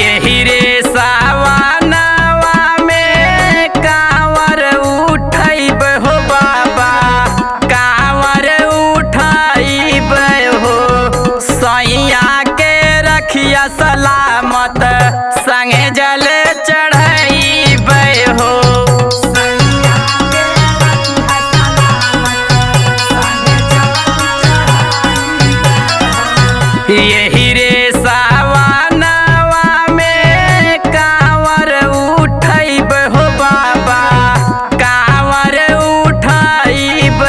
यही रे सावनवा में कांवर उठैब हो बाबा, कांवर उठैब हो। सैया के रखिया सलामत, संगे जल चढ़ैब हो। यही रे सावनवा में कांवर उठैब हो बाबा, कांवर उठैब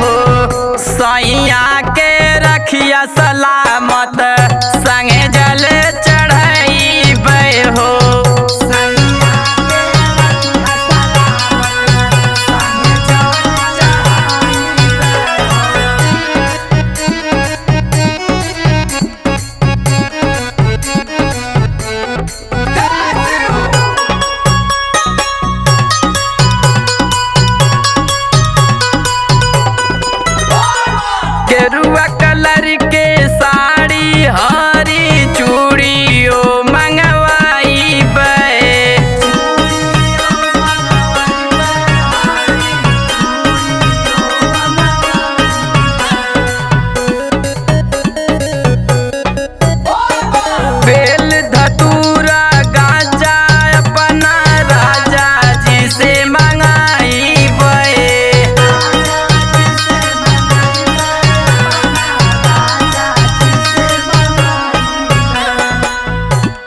हो। सैया के रखिया सलामत, संगे जल चढ़ैब हो। गेरुआ कलर के साड़ी हरी चूड़ियों मंगवाइब। बेल धतूरा गांजा अपना राजा जी से मंगाइब।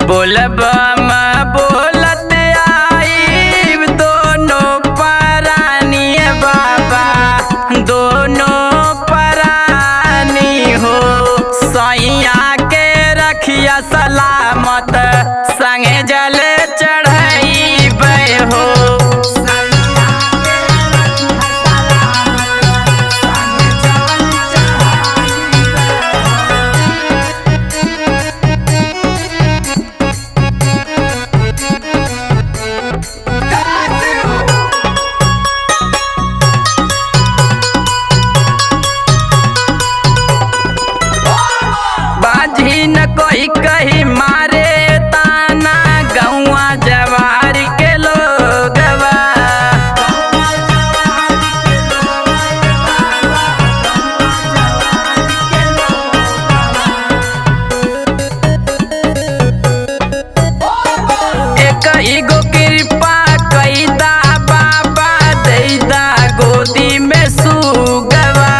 बोलबम बोलत आइब दोनों परानी बाबा, दोनों परानी हो। सैया के रखिया सलामत, संगे जल चढ़ैब हो। बाजी न कोई कही मारे ताना, गौआ जवार के लोगवा। एक गो कृपा कैदा बाबा, दैदा गोदी में सुगवा।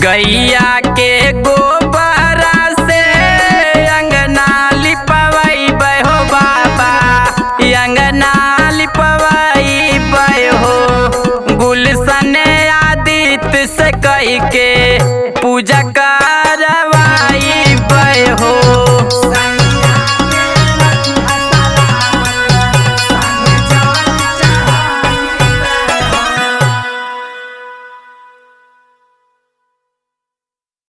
गैया के